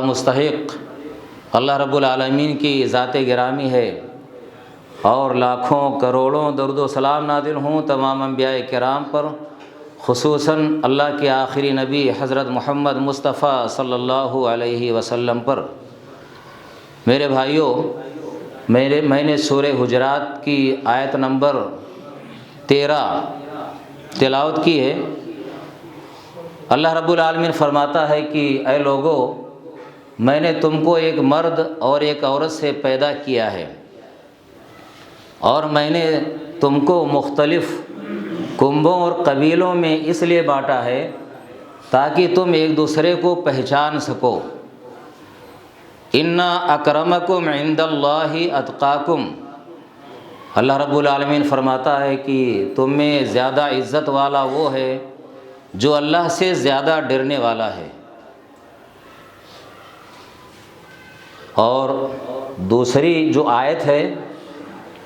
مستحق اللہ رب العالمین کی ذات گرامی ہے، اور لاکھوں کروڑوں درود و سلام نازل ہوں تمام انبیاء کرام پر، خصوصاً اللہ کے آخری نبی حضرت محمد مصطفیٰ صلی اللہ علیہ وسلم پر۔ میرے بھائیوں، میں نے سورہ حجرات کی آیت نمبر 13 تلاوت کی ہے۔ اللہ رب العالمین فرماتا ہے کہ اے لوگو، میں نے تم کو ایک مرد اور ایک عورت سے پیدا کیا ہے، اور میں نے تم کو مختلف کنبوں اور قبیلوں میں اس لیے بانٹا ہے تاکہ تم ایک دوسرے کو پہچان سکو۔ اِنَّ اکرمکم عند اللہ اتقاکم، اللہ رب العالمین فرماتا ہے کہ تم میں زیادہ عزت والا وہ ہے جو اللہ سے زیادہ ڈرنے والا ہے۔ اور دوسری جو آیت ہے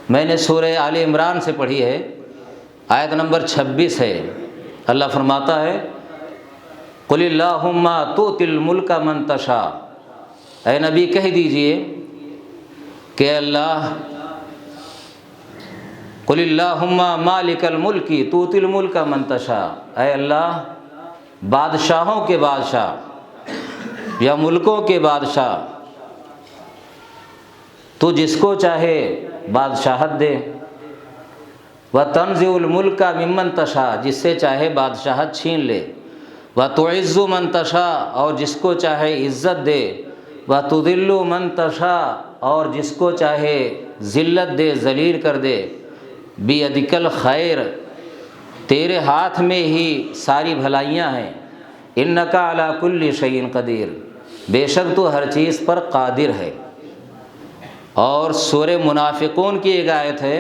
میں نے سورہ آل عمران سے پڑھی ہے، آیت نمبر 26 ہے۔ اللہ فرماتا ہے قل اللہم تؤتی الملک من تشاء، اے نبی کہہ دیجئے کہ اللہ قل اللہم مالک الملک تؤتی الملک من تشاء، اے اللہ بادشاہوں کے بادشاہ یا ملکوں کے بادشاہ، تو جس کو چاہے بادشاہت دے، وَتَنزِعُ الْمُلْكَ مِمَّن تَشَاء، جس سے چاہے بادشاہت چھین لے، وَتُعِزُّ مَن تَشَاء، اور جس کو چاہے عزت دے، وَتُذِلُّ مَن تَشَاء، اور جس کو چاہے ذلت دے، ذلیل کر دے۔ بِيَدِكَ الْخَيْرُ، تیرے ہاتھ میں ہی ساری بھلائیاں ہیں۔ إِنَّكَ عَلَى كُلِّ شَيْءٍ قَدِيرٌ، بے شک تو ہر چیز پر قادر ہے۔ اور سورہ منافقون کی ایک آیت ہے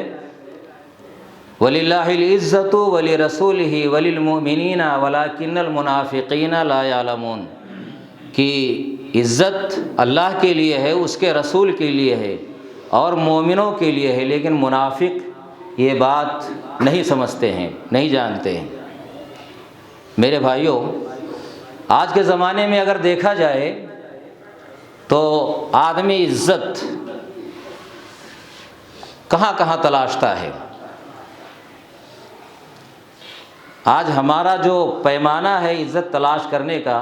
وَلِلَّهِ الْعِزَّةُ وَلِرَسُولِهِ وَلِلْمُؤْمِنِينَ وَلَكِنَّ الْمُنَافِقِينَ لَا يَعْلَمُونَ، کہ عزت اللہ کے لیے ہے، اس کے رسول کے لیے ہے اور مومنوں کے لیے ہے، لیکن منافق یہ بات نہیں سمجھتے ہیں، نہیں جانتے ہیں۔ میرے بھائیوں، آج کے زمانے میں اگر دیکھا جائے تو آدمی عزت کہاں کہاں تلاشتا ہے۔ آج ہمارا جو پیمانہ ہے عزت تلاش کرنے کا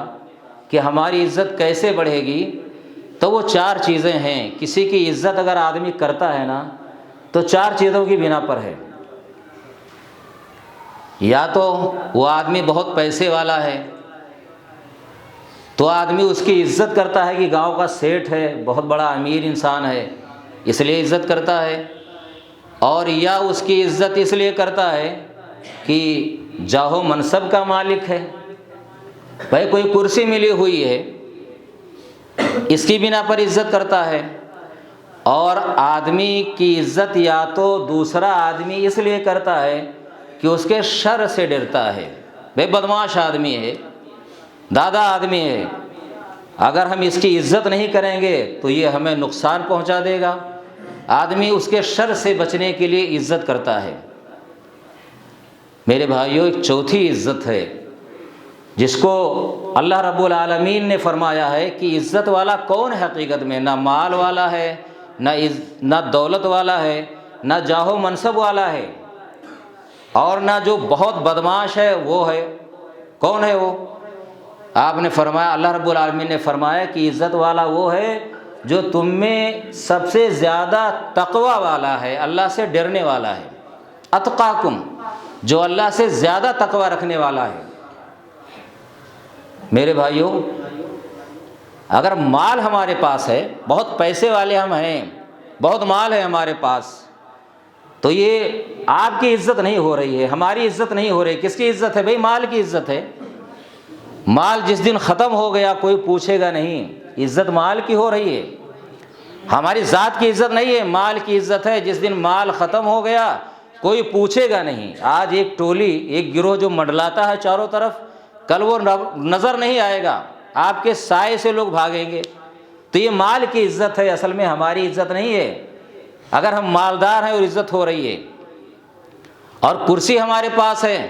کہ ہماری عزت کیسے بڑھے گی، تو وہ 4 چیزیں ہیں۔ کسی کی عزت اگر آدمی کرتا ہے نا تو 4 چیزوں کی بنا پر ہے۔ یا تو وہ آدمی بہت پیسے والا ہے تو آدمی اس کی عزت کرتا ہے کہ گاؤں کا سیٹھ ہے، بہت بڑا امیر انسان ہے، اس لیے عزت کرتا ہے۔ اور یا اس کی عزت اس لیے کرتا ہے کہ جاہ و منصب کا مالک ہے، بھائی کوئی کرسی ملی ہوئی ہے، اس کی بنا پر عزت کرتا ہے۔ اور آدمی کی عزت یا تو دوسرا آدمی اس لیے کرتا ہے کہ اس کے شر سے ڈرتا ہے، بھائی بدمعاش آدمی ہے، دادا آدمی ہے، اگر ہم اس کی عزت نہیں کریں گے تو یہ ہمیں نقصان پہنچا دے گا، آدمی اس کے شر سے بچنے کے لیے عزت کرتا ہے۔ میرے بھائیوں، ایک چوتھی عزت ہے جس کو اللہ رب العالمین نے فرمایا ہے کہ عزت والا کون ہے حقیقت میں، نہ مال والا ہے، نہ دولت والا ہے، نہ جاہ و منصب والا ہے، اور نہ جو بہت بدمعاش ہے وہ ہے۔ کون ہے وہ؟ آپ نے فرمایا، اللہ رب العالمین نے فرمایا کہ عزت والا وہ ہے جو تم میں سب سے زیادہ تقوی والا ہے، اللہ سے ڈرنے والا ہے۔ اتقاکم، جو اللہ سے زیادہ تقوی رکھنے والا ہے۔ میرے بھائیوں، اگر مال ہمارے پاس ہے، بہت پیسے والے ہم ہیں، بہت مال ہے ہمارے پاس، تو یہ آپ کی عزت نہیں ہو رہی ہے، ہماری عزت نہیں ہو رہی۔ کس کی عزت ہے؟ بھائی مال کی عزت ہے۔ مال جس دن ختم ہو گیا کوئی پوچھے گا نہیں، عزت مال کی ہو رہی ہے، ہماری ذات کی عزت نہیں ہے، مال کی عزت ہے۔ جس دن مال ختم ہو گیا کوئی پوچھے گا نہیں۔ آج ایک ٹولی، ایک گروہ جو منڈلاتا ہے چاروں طرف، کل وہ نظر نہیں آئے گا، آپ کے سائے سے لوگ بھاگیں گے۔ تو یہ مال کی عزت ہے، اصل میں ہماری عزت نہیں ہے۔ اگر ہم مالدار ہیں اور عزت ہو رہی ہے، اور کرسی ہمارے پاس ہے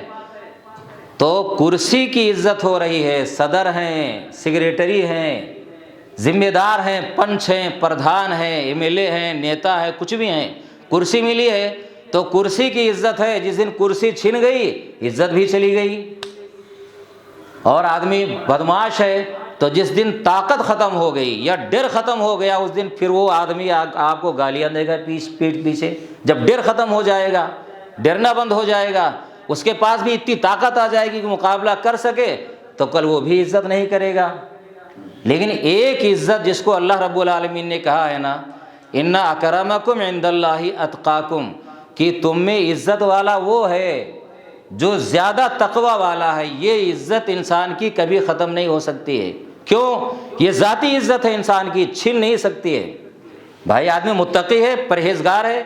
تو کرسی کی عزت ہو رہی ہے، صدر ہیں، سیکریٹری ہیں، ذمہ دار ہیں، پنچ ہیں، پردھان ہیں، MLA ہیں، نیتا ہیں، کچھ بھی ہیں، کرسی ملی ہے تو کرسی کی عزت ہے، جس دن کرسی چھن گئی عزت بھی چلی گئی۔ اور آدمی بدمعاش ہے تو جس دن طاقت ختم ہو گئی یا ڈر ختم ہو گیا اس دن پھر وہ آدمی آپ کو گالیاں دے گا پیٹھ پیچھے۔ جب ڈر ختم ہو جائے گا، ڈرنا بند ہو جائے گا، اس کے پاس بھی اتنی طاقت آ جائے گی کہ مقابلہ کر سکے، تو کل وہ بھی عزت نہیں کرے گا۔ لیکن ایک عزت جس کو اللہ رب العالمین نے کہا ہے نا، ان اکرمکم عند اللہ اتقاکم، کہ تم میں عزت والا وہ ہے جو زیادہ تقوی والا ہے۔ یہ عزت انسان کی کبھی ختم نہیں ہو سکتی ہے۔ کیوں؟ یہ ذاتی عزت ہے، انسان کی چھن نہیں سکتی ہے۔ بھائی آدمی متقی ہے، پرہیزگار ہے۔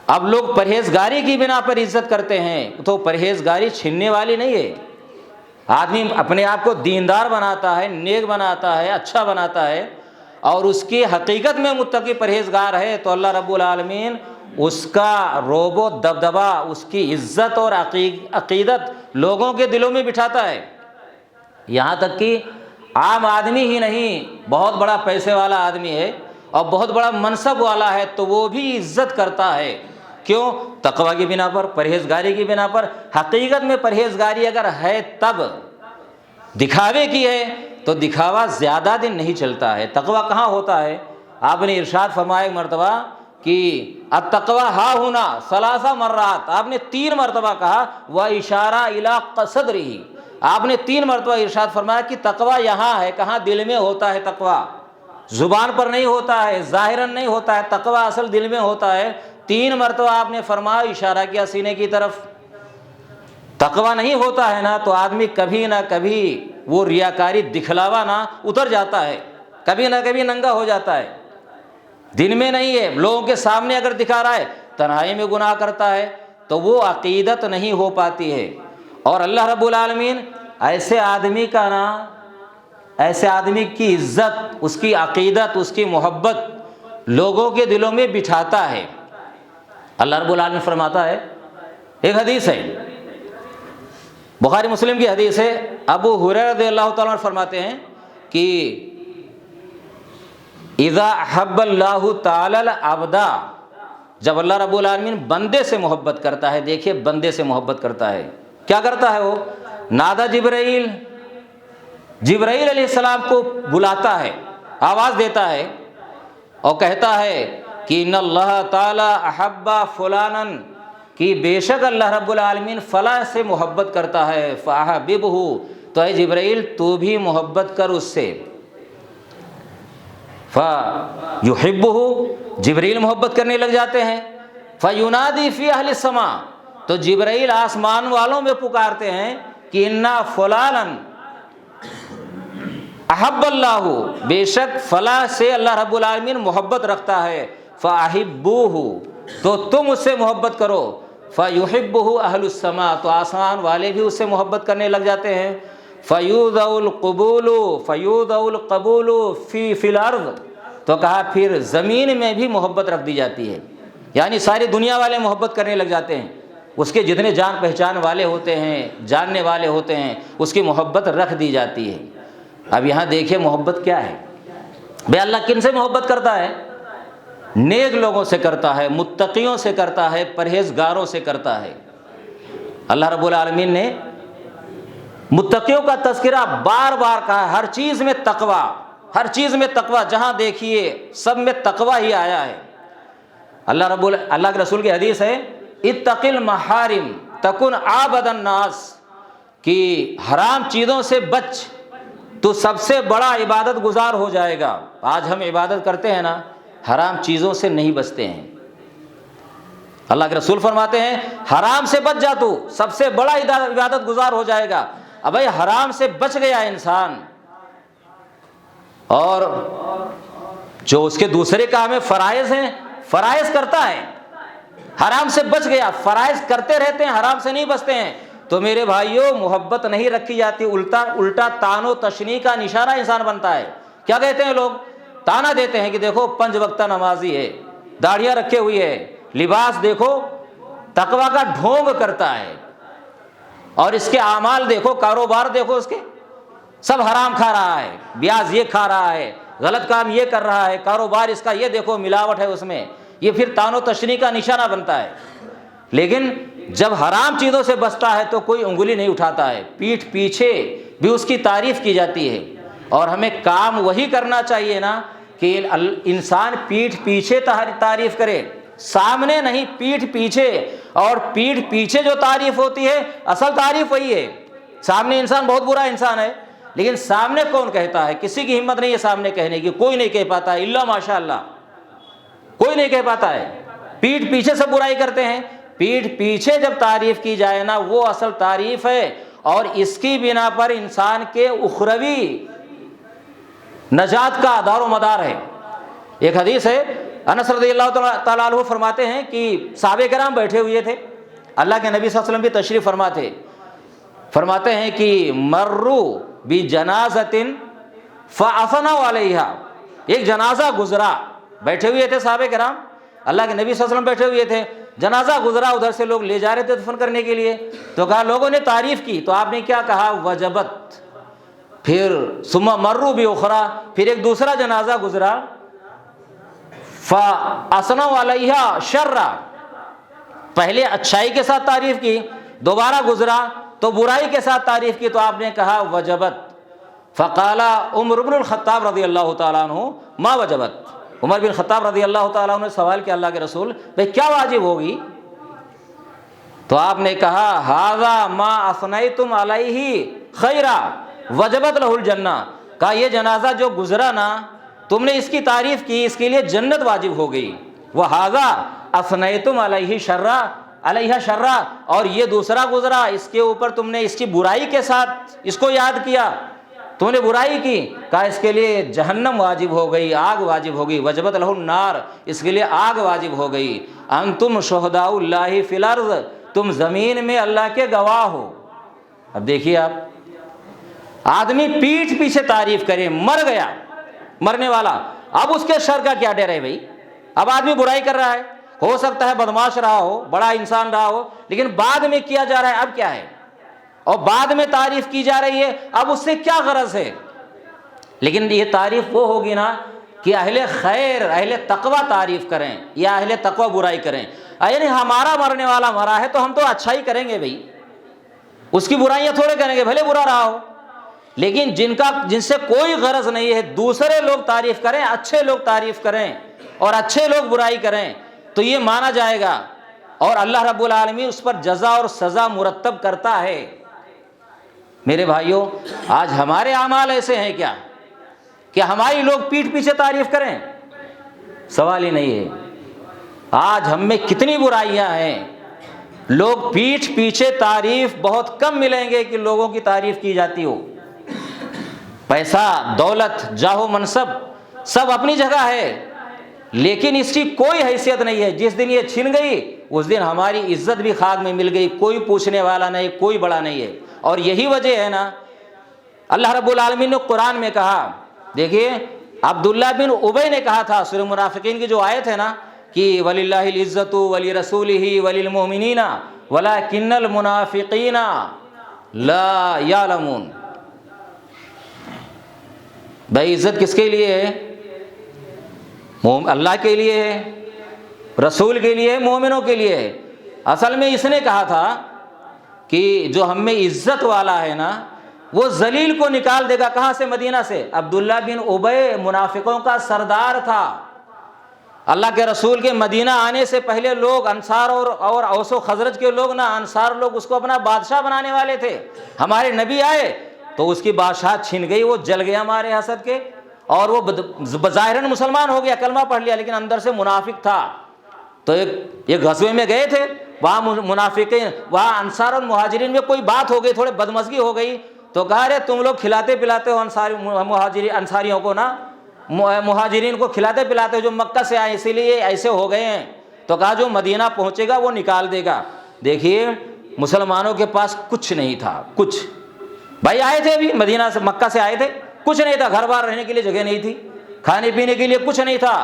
اب لوگ پرہیزگاری کی بنا پر عزت کرتے ہیں، تو پرہیزگاری چھننے والی نہیں ہے۔ آدمی اپنے آپ کو دیندار بناتا ہے، نیک بناتا ہے، اچھا بناتا ہے، اور اس کی حقیقت میں متقی پرہیزگار ہے، تو اللہ رب العالمین اس کا رعب و دبدبہ، اس کی عزت اور عقیدت لوگوں کے دلوں میں بٹھاتا ہے۔ یہاں تک کہ عام آدمی ہی نہیں، بہت بڑا پیسے والا آدمی ہے اور بہت بڑا منصب والا ہے تو وہ بھی عزت کرتا ہے۔ کیوں؟ تقوی کی بنا پر، پرہیزگاری کی بنا پر۔ حقیقت میں پرہیزگاری اگر ہے تب، دکھاوے کی ہے تو دکھاوا زیادہ دن نہیں چلتا ہے۔ تقوی کہاں ہوتا ہے؟ آپ نے ارشاد فرمایا ایک مرتبہ کہ التقوی ہا ہونا ثلاث مرات، آپ نے 3 مرتبہ کہا، واشارہ الی صدرہ، آپ نے 3 مرتبہ ارشاد فرمایا کہ تقوی یہاں ہے۔ کہاں؟ دل میں ہوتا ہے تقوی، زبان پر نہیں ہوتا ہے، ظاہراً نہیں ہوتا ہے، تقوی اصل دل میں ہوتا ہے۔ 3 مرتبہ آپ نے فرمایا، اشارہ کیا سینے کی طرف۔ تقوی نہیں ہوتا ہے نا تو آدمی کبھی نہ کبھی وہ ریاکاری دکھلاوا نہ اتر جاتا ہے، کبھی نہ کبھی ننگا ہو جاتا ہے۔ دن میں نہیں ہے، لوگوں کے سامنے اگر دکھا رہا ہے، تنہائی میں گناہ کرتا ہے، تو وہ عقیدت نہیں ہو پاتی ہے۔ اور اللہ رب العالمین ایسے آدمی کا نا، ایسے آدمی کی عزت، اس کی عقیدت، اس کی محبت لوگوں کے دلوں میں بٹھاتا ہے۔ اللہ رب العالمین فرماتا ہے، ایک حدیث ہے، بخاری مسلم کی حدیث ہے، ابو ہریرہ رضی اللہ تعالیٰ عنہ فرماتے ہیں کہ اذا احب اللہ تعالی العبد، جب اللہ رب العالمین بندے سے محبت کرتا ہے، دیکھیے بندے سے محبت کرتا ہے، کیا کرتا ہے وہ؟ نادا جبرائیل، جبرائیل علیہ السلام کو بلاتا ہے، آواز دیتا ہے اور کہتا ہے کہ ان اللہ تعالی احب فلانا، کہ بے شک اللہ رب العالمین فلاں سے محبت کرتا ہے، فاحببہ، تو اے جبرائیل تو بھی محبت کر اس سے۔ فیحبہ، جبرائیل محبت کرنے لگ جاتے ہیں۔ فینادی فی اہل السماء، تو جبرائیل آسمان والوں میں پکارتے ہیں کہ انا فلانا احب اللہ، بے شک فلاں سے اللہ رب العالمین محبت رکھتا ہے، فاحبوہ، تو تم اس سے محبت کرو۔ فیحبہ اہل السماء، تو آسمان والے بھی اس سے محبت کرنے لگ جاتے ہیں۔ فیوضع القبول فی الارض، تو کہا پھر زمین میں بھی محبت رکھ دی جاتی ہے، یعنی ساری دنیا والے محبت کرنے لگ جاتے ہیں، اس کے جتنے جان پہچان والے ہوتے ہیں، جاننے والے ہوتے ہیں، اس کی محبت رکھ دی جاتی ہے۔ اب یہاں دیکھیے محبت کیا ہے بے، اللہ کن سے محبت کرتا ہے؟ نیک لوگوں سے کرتا ہے، متقیوں سے کرتا ہے، پرہیزگاروں سے کرتا ہے۔ اللہ رب العالمین نے متقیوں کا تذکرہ بار بار کہا ہے، ہر چیز میں تقوی، ہر چیز میں تقوی، جہاں دیکھیے سب میں تقوی ہی آیا ہے۔ اللہ کے رسول کی حدیث ہے، اتق المحارم تکن عابد الناس، کہ حرام چیزوں سے بچ تو سب سے بڑا عبادت گزار ہو جائے گا۔ آج ہم عبادت کرتے ہیں نا، حرام چیزوں سے نہیں بچتے ہیں۔ اللہ کے رسول فرماتے ہیں حرام سے بچ جا تو سب سے بڑا عبادت گزار ہو جائے گا۔ اب بھائی حرام سے بچ گیا انسان، اور جو اس کے دوسرے کام ہے فرائض ہیں، فرائض کرتا ہے، حرام سے بچ گیا، فرائض کرتے رہتے ہیں، حرام سے نہیں بچتے ہیں، تو میرے بھائیوں محبت نہیں رکھی جاتی، الٹا تان و تشنیع کا نشانہ انسان بنتا ہے۔ کیا کہتے ہیں لوگ؟ تانا دیتے ہیں کہ دیکھو 5 وقتہ نمازی ہے، داڑھیاں رکھے ہوئی ہے، لباس دیکھو تقوی کا ڈھونگ کرتا ہے، اور اس کے اعمال دیکھو، کاروبار دیکھو اس کے، سب حرام کھا رہا ہے، بیاج یہ کھا رہا ہے، غلط کام یہ کر رہا ہے، کاروبار اس کا یہ دیکھو ملاوٹ ہے اس میں، یہ پھر طعن و تشنیع کا نشانہ بنتا ہے۔ لیکن جب حرام چیزوں سے بچتا ہے تو کوئی انگلی نہیں اٹھاتا ہے، پیٹھ پیچھے بھی اس کی تعریف کی جاتی ہے۔ اور ہمیں کام وہی کرنا چاہیے نا کہ انسان پیٹھ پیچھے تعریف کرے، سامنے نہیں، پیٹھ پیچھے۔ اور پیٹھ پیچھے جو تعریف ہوتی ہے اصل تعریف وہی ہے۔ سامنے انسان بہت برا انسان ہے، لیکن سامنے کون کہتا ہے؟ کسی کی ہمت نہیں ہے سامنے کہنے کی، کوئی نہیں کہہ پاتا ہے الا ماشاء اللہ، کوئی نہیں کہہ پاتا ہے۔ پیٹھ پیچھے سب برائی کرتے ہیں، پیٹھ پیچھے جب تعریف کی جائے نا وہ اصل تعریف ہے، اور اس کی بنا پر انسان کے اخروی نجات کا دار و مدار ہے۔ ایک حدیث ہے، انس رضی اللہ تعالیٰ عنہ فرماتے ہیں کہ صحابہ کرام بیٹھے ہوئے تھے، اللہ کے نبی صلی اللہ علیہ وسلم بھی تشریف فرماتے ہیں کہ مروا بجنازۃ فاثنوا علیہا، ایک جنازہ گزرا، بیٹھے ہوئے تھے صحابہ کرام، اللہ کے نبی صلی اللہ علیہ وسلم بیٹھے ہوئے تھے، جنازہ گزرا، ادھر سے لوگ لے جا رہے تھے دفن کرنے کے لیے، تو کہا لوگوں نے تعریف کی، تو آپ نے کیا کہا؟ وجبت۔ پھر ثم مروا باخری، پھر ایک دوسرا جنازہ گزرا، فاثنوا علیہا شرا، پہلے اچھائی کے ساتھ تعریف کی، دوبارہ گزرا تو برائی کے ساتھ تعریف کی، تو آپ نے کہا وجبت۔ فقال عمر بن الخطاب رضی اللہ تعالیٰ عنہ ما وجبت، عمر بن خطاب رضی اللہ تعالیٰ عنہ نے سوال کیا اللہ کے رسول بھائی کیا واجب ہوگی؟ تو آپ نے کہا ھذا ما اثنیتم علیہ خیرا وجبت لہ الجنہ، کہا یہ جنازہ جو گزرا نا تم نے اس کی تعریف کی، اس کے لیے جنت واجب ہو گئی۔ وھذا اثنیتم علیہ شرا اور یہ دوسرا گزرا، اس کے اوپر تم نے اس کی برائی کے ساتھ اس کو یاد کیا، تم نے برائی کی، کہا اس کے لیے جہنم واجب ہو گئی، آگ واجب ہو گئی، وجبت لہ النار، اس کے لیے آگ واجب ہو گئی۔ انتم شہداء اللہ فی الارض، تم زمین میں اللہ کے گواہ ہو۔ اب دیکھیے آپ، آدمی پیٹھ پیچھے تعریف کرے، مر گیا مرنے والا، اب اس کے شر کا کیا ڈر ہے بھائی؟ اب آدمی برائی کر رہا ہے، ہو سکتا ہے بدماش رہا ہو، بڑا انسان رہا ہو، لیکن بعد میں کیا جا رہا ہے، اب کیا ہے؟ اور بعد میں تعریف کی جا رہی ہے، اب اس سے کیا غرض ہے؟ لیکن یہ تعریف وہ ہوگی نا کہ اہل خیر اہل تقوی تعریف کریں یا اہل تقوی برائی کریں، یعنی ہمارا مرنے والا مرا ہے تو ہم تو اچھائی کریں گے بھائی، اس کی برائیاں تھوڑے کریں گے بھلے برا رہا ہو۔ لیکن جن سے کوئی غرض نہیں ہے دوسرے لوگ تعریف کریں، اچھے لوگ تعریف کریں اور اچھے لوگ برائی کریں، تو یہ مانا جائے گا، اور اللہ رب العالمین اس پر جزا اور سزا مرتب کرتا ہے۔ میرے بھائیوں، آج ہمارے اعمال ایسے ہیں کیا کہ ہماری لوگ پیٹھ پیچھے تعریف کریں؟ سوال ہی نہیں ہے۔ آج ہم میں کتنی برائیاں ہیں، لوگ پیٹھ پیچھے تعریف بہت کم ملیں گے کہ لوگوں کی تعریف کی جاتی ہو۔ پیسہ، دولت، جاہ و منصب سب اپنی جگہ ہے، لیکن اس کی کوئی حیثیت نہیں ہے۔ جس دن یہ چھن گئی اس دن ہماری عزت بھی خاک میں مل گئی، کوئی پوچھنے والا نہیں، کوئی بڑا نہیں ہے۔ اور یہی وجہ ہے نا، اللہ رب العالمین نے قرآن میں کہا، دیکھیے عبداللہ بن ابی نے کہا تھا، سورہ منافقین کی جو آیت ہے نا کہ وَلِلَّهِ الْعِزَّةُ وَلِرَسُولِهِ وَلِلْمُؤْمِنِينَ وَلَكِنَّ الْمُنَافِقِينَ لَا يَعْلَمُونَ، بھائی عزت کس کے لیے ہے؟ اللہ کے لیے ہے، رسول کے لیے ہے، مومنوں کے لیے ہے۔ اصل میں اس نے کہا تھا کہ جو ہم میں عزت والا ہے نا وہ ذلیل کو نکال دے گا، کہاں سے؟ مدینہ سے۔ عبداللہ بن ابی منافقوں کا سردار تھا۔ اللہ کے رسول کے مدینہ آنے سے پہلے لوگ انصار اور اوس و خزرج کے لوگ نا، انصار لوگ اس کو اپنا بادشاہ بنانے والے تھے۔ ہمارے نبی آئے تو اس کی بادشاہت چھن گئی، وہ جل گیا ہمارے حسد کے، اور وہ بظاہراً مسلمان ہو گیا، کلمہ پڑھ لیا، لیکن اندر سے منافق تھا۔ تو ایک غزوے میں گئے تھے، وہاں منافقین، وہاں انصار اور مہاجرین میں کوئی بات ہو گئی، تھوڑے بدمزگی ہو گئی، تو کہا رے تم لوگ کھلاتے پلاتے ہو انصاریوں کو نا، مہاجرین کو کھلاتے پلاتے ہو جو مکہ سے آئے، اسی لیے ایسے ہو گئے ہیں۔ تو کہا جو مدینہ پہنچے گا وہ نکال دے گا۔ دیکھیے مسلمانوں کے پاس کچھ نہیں تھا، کچھ، بھائی آئے تھے ابھی مدینہ سے، مکہ سے آئے تھے، کچھ نہیں تھا، گھر بار رہنے کے لیے جگہ نہیں تھی، کھانے پینے کے لیے کچھ نہیں تھا،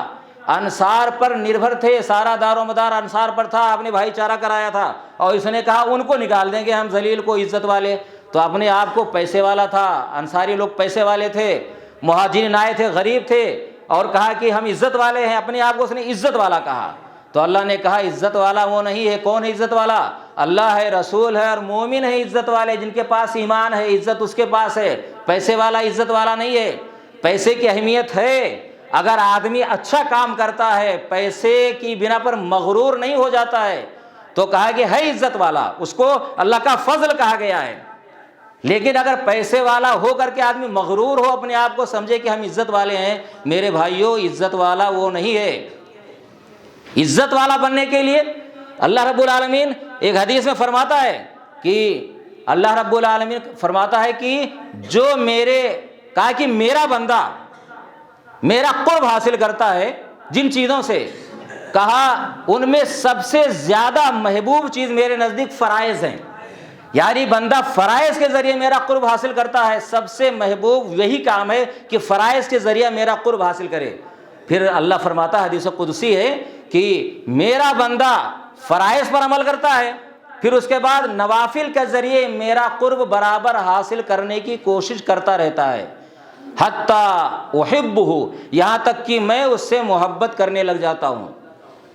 انصار پر نربھر تھے، سارا دار و مدار انصار پر تھا، آپ نے بھائی چارہ کرایا تھا، اور اس نے کہا ان کو نکال دیں گے ہم ذلیل کو، عزت والے۔ تو اپنے آپ کو پیسے والا تھا، انصاری لوگ پیسے والے تھے، مہاجرین آئے تھے غریب تھے، اور کہا کہ ہم عزت والے ہیں، اپنے آپ کو اس نے عزت والا کہا۔ تو اللہ نے کہا عزت والا وہ نہیں ہے۔ کون ہے عزت والا؟ اللہ ہے، رسول ہے اور مومن ہے عزت والے، جن کے پاس ایمان ہے، عزت اس کے پاس ہے۔ پیسے والا عزت والا نہیں ہے۔ پیسے کی اہمیت ہے، اگر آدمی اچھا کام کرتا ہے، پیسے کی بنا پر مغرور نہیں ہو جاتا ہے، تو کہا کہ ہے عزت والا، اس کو اللہ کا فضل کہا گیا ہے۔ لیکن اگر پیسے والا ہو کر کے آدمی مغرور ہو، اپنے آپ کو سمجھے کہ ہم عزت والے ہیں، میرے بھائیوں عزت والا وہ نہیں ہے۔ عزت والا بننے کے لیے اللہ رب العالمین ایک حدیث میں فرماتا ہے کہ اللہ رب العالمین فرماتا ہے کہ جو کہا کہ میرا بندہ میرا قرب حاصل کرتا ہے جن چیزوں سے، کہا ان میں سب سے زیادہ محبوب چیز میرے نزدیک فرائض ہیں، یعنی بندہ فرائض کے ذریعے میرا قرب حاصل کرتا ہے، سب سے محبوب یہی کام ہے کہ فرائض کے ذریعے میرا قرب حاصل کرے۔ پھر اللہ فرماتا ہے، حدیث قدسی ہے کہ میرا بندہ فرائض پر عمل کرتا ہے، پھر اس کے بعد نوافل کے ذریعے میرا قرب برابر حاصل کرنے کی کوشش کرتا رہتا ہے، حتیٰ احبہ، یہاں تک کہ میں اس سے محبت کرنے لگ جاتا ہوں۔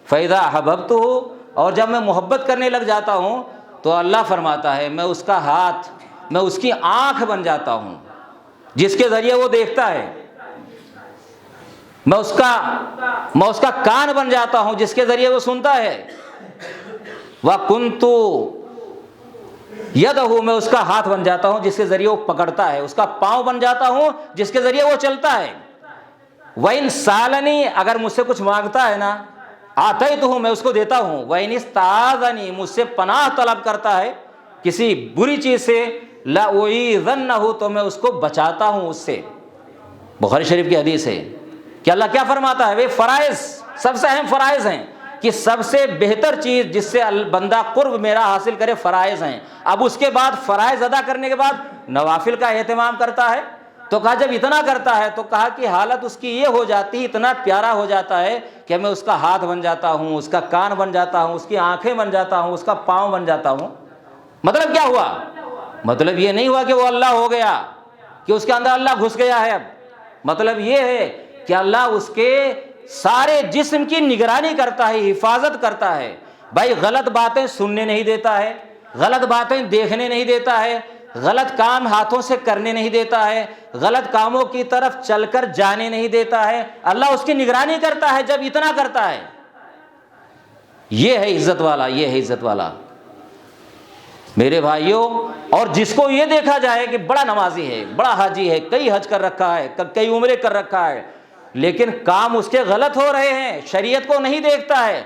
فَإِذَا أَحْبَبْتُهُ، اور جب میں محبت کرنے لگ جاتا ہوں تو اللہ فرماتا ہے میں اس کا ہاتھ، میں اس کی آنکھ بن جاتا ہوں جس کے ذریعے وہ دیکھتا ہے، میں اس کا کان بن جاتا ہوں جس کے ذریعے وہ سنتا ہے، وَكُنْتُ يَدَهُ، میں اس کا ہاتھ بن جاتا ہوں جس کے ذریعے وہ پکڑتا ہے، اس کا پاؤں بن جاتا ہوں جس کے ذریعے وہ چلتا ہے۔ وَإِنْ سَأَلَنِي، اگر مجھ سے کچھ مانگتا ہے نا، آتَيْتُهُ، میں اس کو دیتا ہوں۔ وَإِنْ اسْتَعَاذَنِي، مجھ سے پناہ طلب کرتا ہے کسی بری چیز سے، لَأُعِيذَنَّهُ، تو میں اس کو بچاتا ہوں اس سے۔ بخاری شریف کی حدیث ہے کہ اللہ کیا فرماتا ہے، وہ فرائض سب سے اہم فرائض ہیں، کہ سب سے بہتر چیز جس سے بندہ قرب میرا حاصل کرے فرائض ہیں۔ اب اس کے بعد فرائض ادا کرنے کے بعد نوافل کا اہتمام کرتا ہے، تو کہا جب اتنا کرتا ہے تو کہا کہ حالت اس کی یہ ہو جاتی ہے، اتنا پیارا ہو جاتا ہے کہ میں اس کا ہاتھ بن جاتا ہوں، اس کا کان بن جاتا ہوں، اس کی آنکھیں بن جاتا ہوں، اس کا پاؤں بن جاتا ہوں۔ مطلب کیا ہوا؟ مطلب یہ نہیں ہوا کہ وہ اللہ ہو گیا، کہ اس کے اندر اللہ گھس گیا ہے۔ اب مطلب یہ ہے کہ اللہ اس کے سارے جسم کی نگرانی کرتا ہے، حفاظت کرتا ہے۔ بھائی غلط باتیں سننے نہیں دیتا ہے، غلط باتیں دیکھنے نہیں دیتا ہے، غلط کام ہاتھوں سے کرنے نہیں دیتا ہے، غلط کاموں کی طرف چل کر جانے نہیں دیتا ہے۔ اللہ اس کی نگرانی کرتا ہے جب اتنا کرتا ہے۔ یہ ہے عزت والا، یہ ہے عزت والا میرے بھائیوں۔ اور جس کو یہ دیکھا جائے کہ بڑا نمازی ہے، بڑا حاجی ہے، کئی حج کر رکھا ہے، کئی عمرے کر رکھا ہے، لیکن کام اس کے غلط ہو رہے ہیں، شریعت کو نہیں دیکھتا ہے،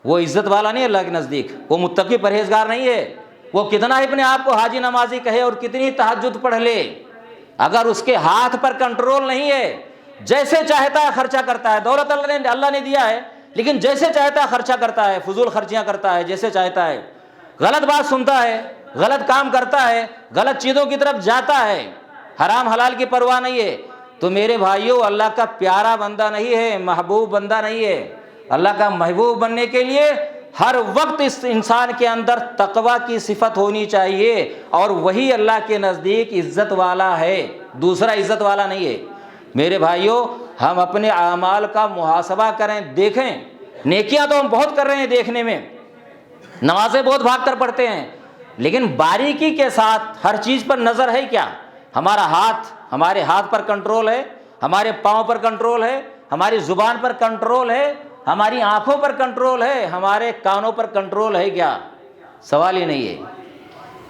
وہ عزت والا نہیں اللہ کے نزدیک، وہ متقی پرہیزگار نہیں ہے۔ وہ کتنا اپنے آپ کو حاجی نمازی کہے اور کتنی تہجد پڑھ لے، اگر اس کے ہاتھ پر کنٹرول نہیں ہے، جیسے چاہتا ہے خرچہ کرتا ہے، دولت اللہ نے دیا ہے لیکن جیسے چاہتا ہے خرچہ کرتا ہے، فضول خرچیاں کرتا ہے جیسے چاہتا ہے، غلط بات سنتا ہے، غلط کام کرتا ہے، غلط چیزوں کی طرف جاتا ہے، حرام حلال کی پرواہ نہیں ہے، تو میرے بھائیوں اللہ کا پیارا بندہ نہیں ہے، محبوب بندہ نہیں ہے۔ اللہ کا محبوب بننے کے لیے ہر وقت اس انسان کے اندر تقوی کی صفت ہونی چاہیے، اور وہی اللہ کے نزدیک عزت والا ہے، دوسرا عزت والا نہیں ہے۔ میرے بھائیوں ہم اپنے اعمال کا محاسبہ کریں، دیکھیں، نیکیاں تو ہم بہت کر رہے ہیں دیکھنے میں، نمازیں بہت بھاگ کر پڑھتے ہیں، لیکن باریکی کے ساتھ ہر چیز پر نظر ہے کیا؟ ہمارے ہاتھ پر کنٹرول ہے، ہمارے پاؤں پر کنٹرول ہے، ہماری زبان پر کنٹرول ہے، ہماری آنکھوں پر کنٹرول ہے، ہمارے کانوں پر کنٹرول ہے کیا؟ سوال ہی نہیں ہے۔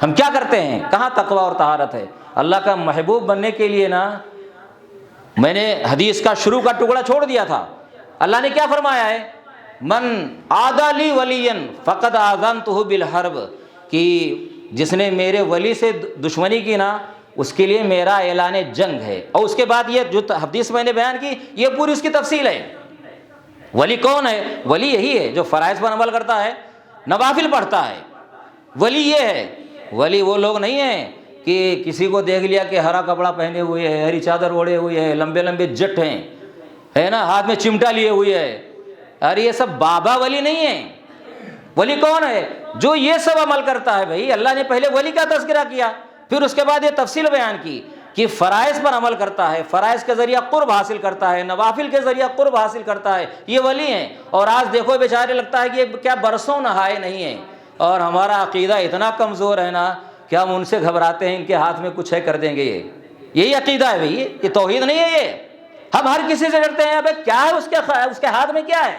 ہم کیا کرتے ہیں؟ کہاں تقوی اور طہارت ہے؟ اللہ کا محبوب بننے کے لیے نا، میں نے حدیث کا شروع کا ٹکڑا چھوڑ دیا تھا، اللہ نے کیا فرمایا ہے؟ من عادی لی ولی فقد آذنتہ بالحرب، کہ جس نے میرے ولی سے دشمنی کی نا، اس کے لیے میرا اعلان جنگ ہے۔ اور اس کے بعد یہ جو حدیث میں نے بیان کی، یہ پوری اس کی تفصیل ہے۔ ولی کون ہے؟ ولی یہی ہے جو فرائض پر عمل کرتا ہے، نوافل پڑھتا ہے، ولی یہ ہے۔ ولی وہ لوگ نہیں ہیں کہ کسی کو دیکھ لیا کہ ہرا کپڑا پہنے ہوئے ہے، ہری چادر اوڑے ہوئے ہے، لمبے لمبے جٹ ہیں، ہے نا، ہاتھ میں چمٹا لیے ہوئے ہے، ارے یہ سب بابا ولی نہیں ہے۔ ولی کون ہے؟ جو یہ سب عمل کرتا ہے۔ بھائی اللہ نے پہلے ولی کا تذکرہ کیا، پھر اس کے بعد یہ تفصیل بیان کی کہ فرائض پر عمل کرتا ہے، فرائض کے ذریعہ قرب حاصل کرتا ہے، نوافل کے ذریعہ قرب حاصل کرتا ہے، یہ ولی ہیں۔ اور آج دیکھو بیچارے لگتا ہے کہ یہ کیا برسوں نہائے نہیں ہیں، اور ہمارا عقیدہ اتنا کمزور ہے نا کہ ہم ان سے گھبراتے ہیں ان کے ہاتھ میں کچھ ہے کر دیں گے۔ یہی عقیدہ ہے بھائی، یہ توحید نہیں ہے۔ یہ ہم ہر کسی سے ڈرتے ہیں، ابے کیا ہے اس کے ہاتھ میں کیا ہے؟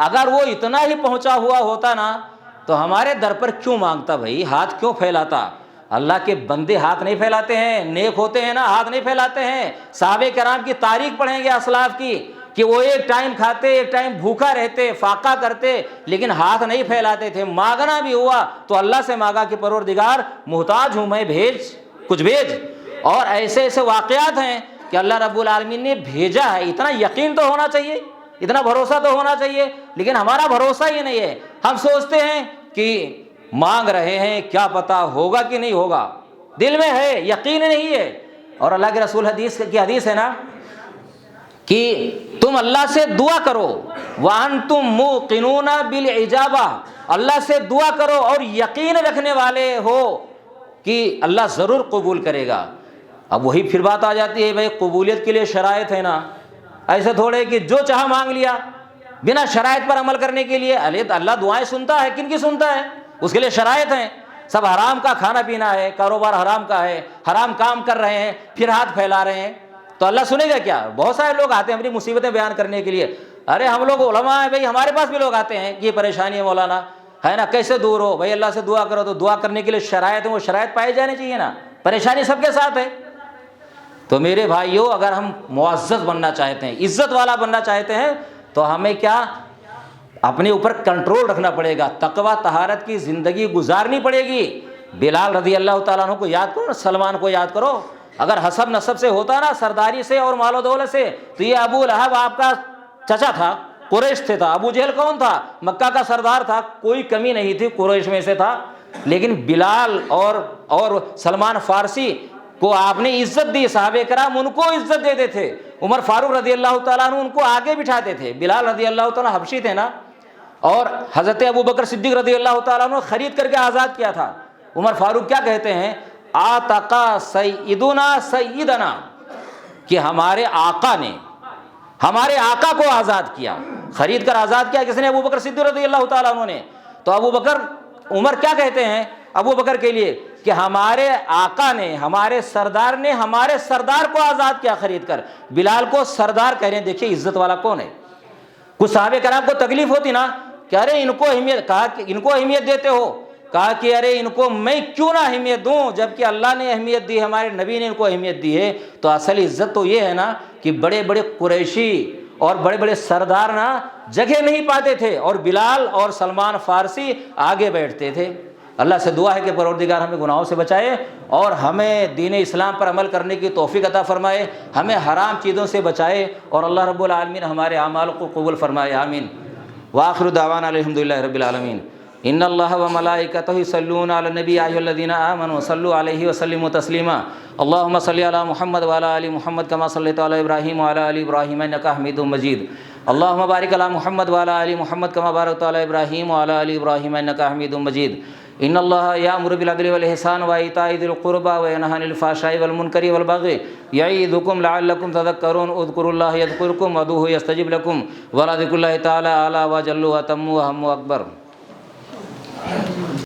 اگر وہ اتنا ہی پہنچا ہوا ہوتا نا تو ہمارے در پر کیوں مانگتا بھائی، ہاتھ کیوں پھیلاتا؟ اللہ کے بندے ہاتھ نہیں پھیلاتے ہیں، نیک ہوتے ہیں نا ہاتھ نہیں پھیلاتے ہیں۔ صحابہ کرام کی تاریخ پڑھیں گے اسلاف کی کہ وہ ایک ٹائم کھاتے ایک ٹائم بھوکا رہتے، فاقہ کرتے، لیکن ہاتھ نہیں پھیلاتے تھے۔ مانگنا بھی ہوا تو اللہ سے مانگا کہ پروردگار محتاج ہوں میں، کچھ بھیج۔ اور ایسے ایسے واقعات ہیں کہ اللہ رب العالمین نے بھیجا ہے۔ اتنا یقین تو ہونا چاہیے، اتنا بھروسہ تو ہونا چاہیے، لیکن ہمارا بھروسہ ہی نہیں ہے۔ ہم سوچتے ہیں کہ مانگ رہے ہیں، کیا پتا ہوگا کہ نہیں ہوگا، دل میں ہے یقین نہیں ہے۔ اور اللہ کے رسول کی حدیث ہے نا کہ تم اللہ سے دعا کرو وَأَنْتُمْ مُوقِنُونَ بِالْإِجَابَةِ، اللہ سے دعا کرو اور یقین رکھنے والے ہو کہ اللہ ضرور قبول کرے گا۔ اب وہی پھر بات آ جاتی ہے بھائی، قبولیت کے لیے شرائط ہے نا، ایسے تھوڑے کہ جو چاہا مانگ لیا بنا شرائط پر عمل کرنے کے لیے۔ اللہ دعائیں سنتا ہے، کن کی سنتا ہے؟ اس کے لیے شرائط ہیں۔ سب حرام کا کھانا پینا ہے، کاروبار حرام کا ہے، حرام کام کر رہے ہیں، پھر ہاتھ پھیلا رہے ہیں، تو اللہ سنے گا کیا؟ بہت سارے لوگ آتے ہیں اپنی مصیبتیں بیان کرنے کے لیے، ارے ہم لوگ علماء ہیں بھائی، ہمارے پاس بھی لوگ آتے ہیں کہ یہ پریشانی ہے مولانا، ہے نا، کیسے دور ہو بھائی؟ اللہ سے دعا کرو، تو دعا کرنے کے لیے شرائط ہیں، وہ شرائط پائے جانے چاہیے نا۔ پریشانی سب کے ساتھ ہے۔ تو میرے بھائیوں، اگر ہم معزز بننا چاہتے ہیں، عزت والا بننا چاہتے ہیں، تو ہمیں کیا اپنے اوپر کنٹرول رکھنا پڑے گا، تقوی طہارت کی زندگی گزارنی پڑے گی۔ بلال رضی اللہ تعالیٰ عنہ کو یاد کرو، سلمان کو یاد کرو۔ اگر حسب نسب سے ہوتا نا، سرداری سے اور مال و دولت سے، تو یہ ابو لہب آپ کا چچا تھا، قریش سے تھا۔ ابو جہل کون تھا؟ مکہ کا سردار تھا، کوئی کمی نہیں تھی، قریش میں سے تھا۔ لیکن بلال اور سلمان فارسی کو آپ نے عزت دی، صحابہ کرام ان کو عزت دیتے تھے۔ عمر فاروق رضی اللہ تعالیٰ عنہ ان کو آگے بٹھاتے تھے۔ بلال رضی اللہ تعالیٰ حبشی تھے نا، اور حضرت ابو بکر صدیق رضی اللہ تعالیٰ عنہ خرید کر کے آزاد کیا تھا۔ عمر فاروق کیا کہتے ہیں؟ آتقا سیدنا سیدنا، کہ ہمارے آقا نے ہمارے آقا کو آزاد کیا، خرید کر آزاد کیا کس نے؟ ابو بکر صدیق رضی اللہ تعالیٰ عنہ نے۔ تو عمر کیا کہتے ہیں ابو بکر کے لیے کہ ہمارے آقا نے، ہمارے سردار نے ہمارے سردار کو آزاد کیا خرید کر۔ بلال کو سردار کہہ رہے ہیں، دیکھیے عزت والا کون ہے۔ کچھ صحابہ کرام کو تکلیف ہوتی نا کہ ارے ان کو اہمیت، کہا کہ ان کو اہمیت دیتے ہو، کہا کہ ارے ان کو میں کیوں نہ اہمیت دوں، جبکہ اللہ نے اہمیت دی ہے، ہمارے نبی نے ان کو اہمیت دی ہے۔ تو اصل عزت تو یہ ہے نا کہ بڑے بڑے قریشی اور بڑے بڑے سردار نا جگہ نہیں پاتے تھے، اور بلال اور سلمان فارسی آگے بیٹھتے تھے۔ اللہ سے دعا ہے کہ پروردگار ہمیں گناہوں سے بچائے اور ہمیں دین اسلام پر عمل کرنے کی توفیق عطا فرمائے، ہمیں حرام چیزوں سے بچائے، اور اللہ رب العالمین ہمارے اعمال کو قبول فرمائے، آمین۔ وآخر دعوانا الحمدللہ رب العالمین۔ ان اللہ وملائکتہ یصلون علی النبی یا ایھا الذین آمنوا صلوا علیہ وسلموا تسلیما۔ اللهم صل علی محمد وعلی آل محمد کما صلیت علی ابراہیم وعلی آل ابراہیم انک حمید مجید۔ اللهم بارک علی محمد وعلی آل محمد کما بارکت علی ابراہیم وعلی آل ابراہیم انک حمید مجید۔ ان اللہ یأمر بالعدل والإحسان وإیتاء ذی القربى وینہی عن الفحشاء والمنکر والبغی یعظکم لعلکم تذکرون۔ اذکروا اللہ یذکرکم وادعوہ یستجب لکم ولذکر اللہ تعالی اعلی وجل واتم وهم اکبر۔